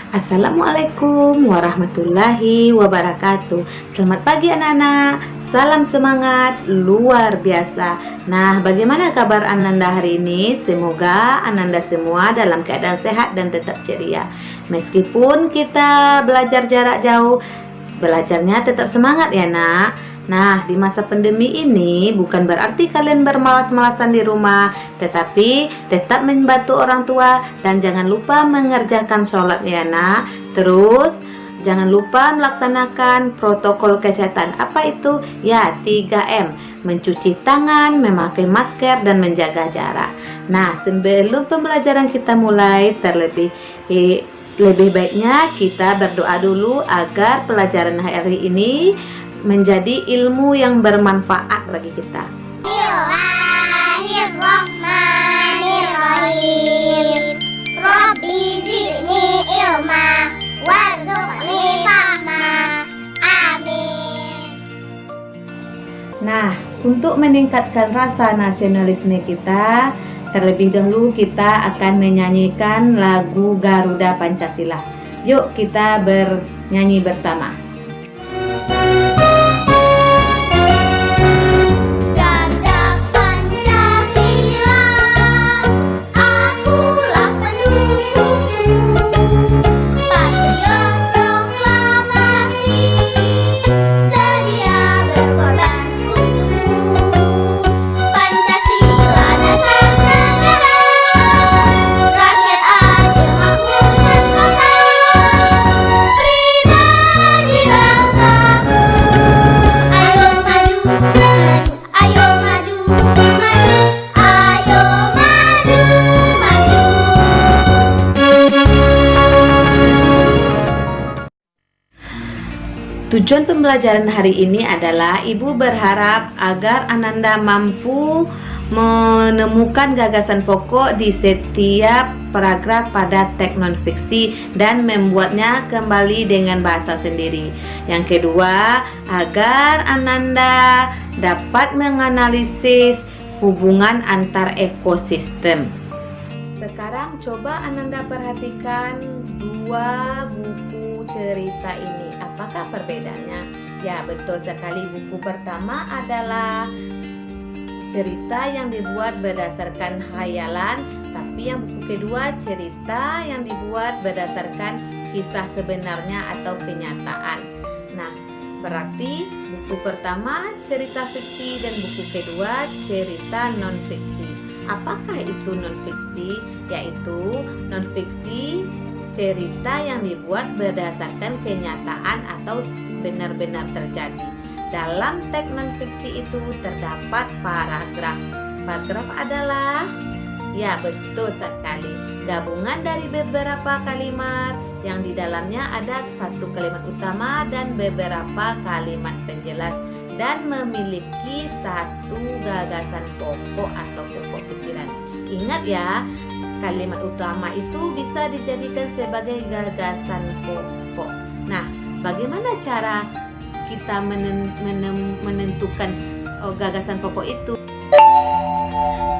Assalamualaikum warahmatullahi wabarakatuh. Selamat pagi anak-anak. Salam semangat luar biasa. Nah, bagaimana kabar Ananda hari ini? Semoga Ananda semua dalam keadaan sehat dan tetap ceria. Meskipun kita belajar jarak jauh, belajarnya tetap semangat ya nak. Nah, di masa pandemi ini bukan berarti kalian bermalas-malasan di rumah, tetapi tetap membantu orang tua dan jangan lupa mengerjakan sholat ya nak. Terus, jangan lupa melaksanakan protokol kesehatan. Apa itu? Ya, 3M. Mencuci tangan, memakai masker, dan menjaga jarak. Nah, sebelum pembelajaran kita mulai, lebih baiknya kita berdoa dulu agar pelajaran hari ini menjadi ilmu yang bermanfaat bagi kita. Bismillahirrahmanirrahim. Rabbi zidni ilma warzuqni fahma. Amin. Nah, untuk meningkatkan rasa nasionalisme kita, terlebih dahulu kita akan menyanyikan lagu Garuda Pancasila. Yuk kita bernyanyi bersama. Tujuan pembelajaran hari ini adalah Ibu berharap agar Ananda mampu menemukan gagasan pokok di setiap paragraf pada teks non-fiksi dan membuatnya kembali dengan bahasa sendiri. Yang kedua, agar Ananda dapat menganalisis hubungan antar ekosistem. Sekarang coba Ananda perhatikan dua buku cerita ini. Apakah perbedaannya? Ya, betul sekali. Buku pertama adalah cerita yang dibuat berdasarkan khayalan, tapi yang buku kedua cerita yang dibuat berdasarkan kisah sebenarnya atau kenyataan. Nah, berarti buku pertama cerita fiksi dan buku kedua cerita non-fiksi. Apakah itu non-fiksi? Yaitu non-fiksi cerita yang dibuat berdasarkan kenyataan atau benar-benar terjadi. Dalam teks non-fiksi itu terdapat paragraf. Paragraf adalah, ya betul sekali, gabungan dari beberapa kalimat yang di dalamnya ada satu kalimat utama dan beberapa kalimat penjelas dan memiliki satu gagasan pokok atau pokok pikiran. Ingat ya, kalimat utama itu bisa dijadikan sebagai gagasan pokok. Nah, bagaimana cara kita menentukan gagasan pokok itu?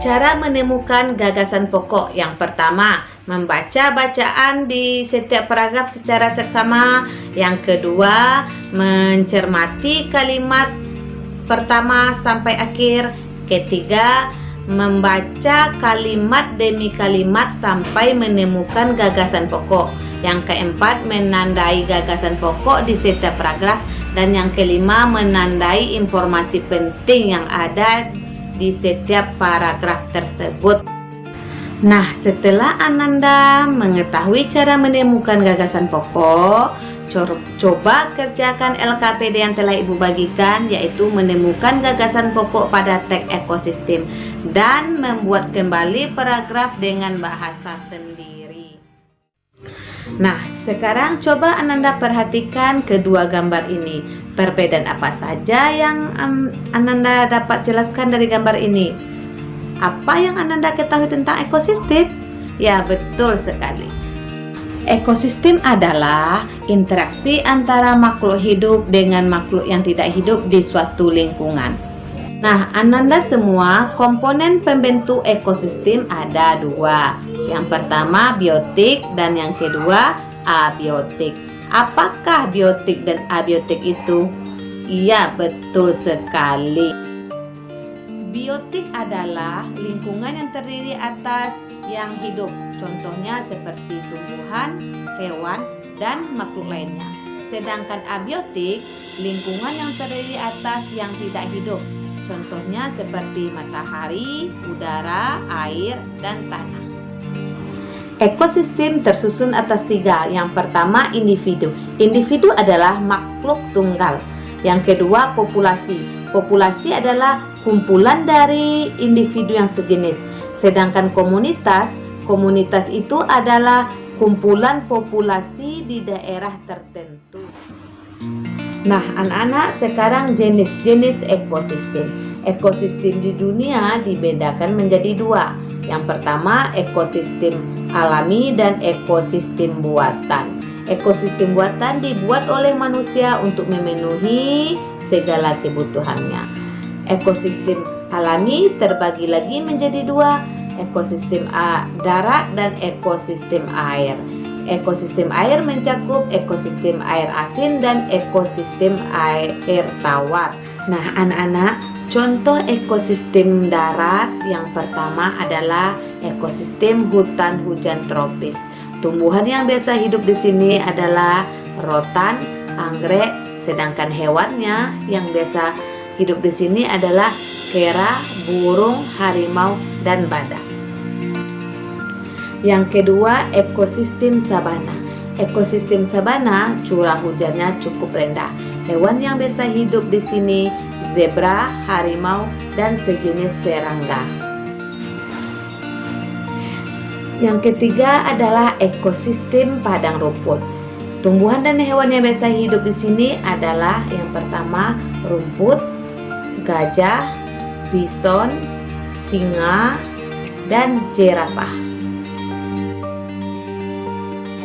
Cara menemukan gagasan pokok yang pertama, membaca bacaan di setiap paragraf secara seksama. Yang kedua, mencermati kalimat pertama sampai akhir. Ketiga, membaca kalimat demi kalimat sampai menemukan gagasan pokok. Yang keempat, menandai gagasan pokok di setiap paragraf. Dan yang kelima, menandai informasi penting yang ada di setiap paragraf tersebut. Nah, setelah Ananda mengetahui cara menemukan gagasan pokok, coba kerjakan LKPD yang telah Ibu bagikan, yaitu menemukan gagasan pokok pada teks ekosistem dan membuat kembali paragraf dengan bahasa sendiri. Nah, sekarang coba Ananda perhatikan kedua gambar ini. Perbedaan apa saja yang Ananda dapat jelaskan dari gambar ini? Apa yang Ananda ketahui tentang ekosistem? Ya, betul sekali. Ekosistem adalah interaksi antara makhluk hidup dengan makhluk yang tidak hidup di suatu lingkungan. Nah, Ananda semua, komponen pembentuk ekosistem ada dua. Yang pertama biotik dan yang kedua abiotik. Apakah biotik dan abiotik itu? Iya, betul sekali. Biotik adalah lingkungan yang terdiri atas yang hidup. Contohnya seperti tumbuhan, hewan, dan makhluk lainnya. Sedangkan abiotik, lingkungan yang terdiri atas yang tidak hidup. Contohnya seperti matahari, udara, air, dan tanah. Ekosistem tersusun atas 3. Yang pertama, individu. Individu adalah makhluk tunggal. Yang kedua, populasi. Populasi adalah kumpulan dari individu yang sejenis. Sedangkan komunitas itu adalah kumpulan populasi di daerah tertentu. Nah, anak-anak, sekarang jenis-jenis ekosistem. Ekosistem di dunia dibedakan menjadi 2. Yang pertama, ekosistem alami dan ekosistem buatan. Ekosistem buatan dibuat oleh manusia untuk memenuhi segala kebutuhannya. Ekosistem alami terbagi lagi menjadi 2. Ekosistem darat dan ekosistem air. Ekosistem air mencakup ekosistem air asin dan ekosistem air tawar. Nah, anak-anak, contoh ekosistem darat yang pertama adalah ekosistem hutan hujan tropis. Tumbuhan yang biasa hidup di sini adalah rotan, anggrek, sedangkan hewannya yang biasa hidup di sini adalah kera, burung, harimau, dan badak. Yang kedua, ekosistem sabana. Ekosistem sabana curah hujannya cukup rendah. Hewan yang biasa hidup di sini zebra, harimau, dan sejenis serangga. Yang ketiga adalah ekosistem padang rumput. Tumbuhan dan hewan yang biasa hidup di sini adalah yang pertama rumput, gajah, bison, singa, dan jerapah.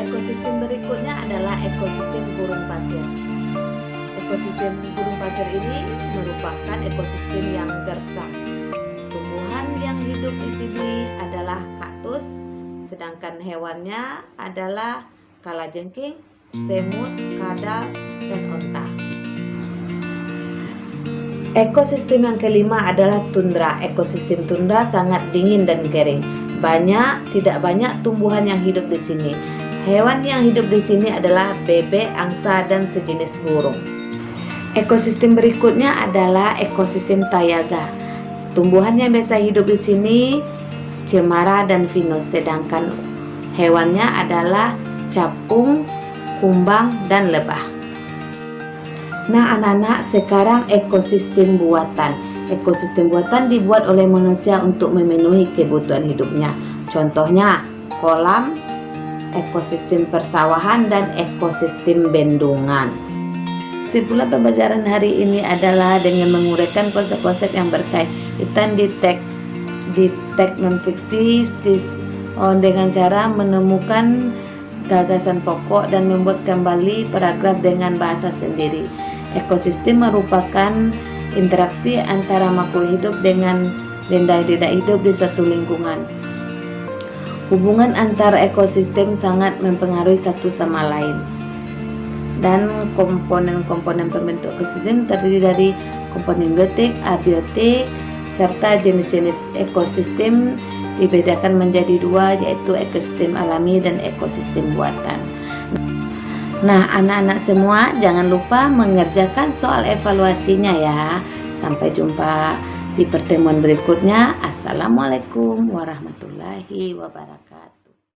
Ekosistem berikutnya adalah ekosistem gurun pasir. Ekosistem gurun pasir ini merupakan ekosistem yang gersang. Tumbuhan yang hidup di sini adalah kaktus, sedangkan hewannya adalah kalajengking, semut, kadal, dan onta. Ekosistem yang kelima adalah tundra. Ekosistem tundra sangat dingin dan kering. Tidak banyak tumbuhan yang hidup di sini. Hewan yang hidup di sini adalah bebek, angsa, dan sejenis burung. Ekosistem berikutnya adalah ekosistem taiga. Tumbuhan yang biasa hidup di sini cemara dan pinus, sedangkan hewannya adalah capung, kumbang, dan lebah. Nah, anak-anak, sekarang ekosistem buatan. Ekosistem buatan dibuat oleh manusia untuk memenuhi kebutuhan hidupnya. Contohnya, kolam, ekosistem persawahan, dan ekosistem bendungan. Kesimpulan pembelajaran hari ini adalah dengan menguraikan konsep-konsep yang berkaitan di teks non-fiksi dengan cara menemukan gagasan pokok dan membuat kembali paragraf dengan bahasa sendiri. Ekosistem merupakan interaksi antara makhluk hidup dengan benda tidak hidup di suatu lingkungan. Hubungan antara ekosistem sangat mempengaruhi satu sama lain. Dan komponen-komponen pembentuk ekosistem terdiri dari komponen biotik, abiotik, serta jenis-jenis ekosistem dibedakan menjadi 2, yaitu ekosistem alami dan ekosistem buatan. Nah, anak-anak semua, jangan lupa mengerjakan soal evaluasinya ya. Sampai jumpa di pertemuan berikutnya. Assalamualaikum warahmatullahi wabarakatuh.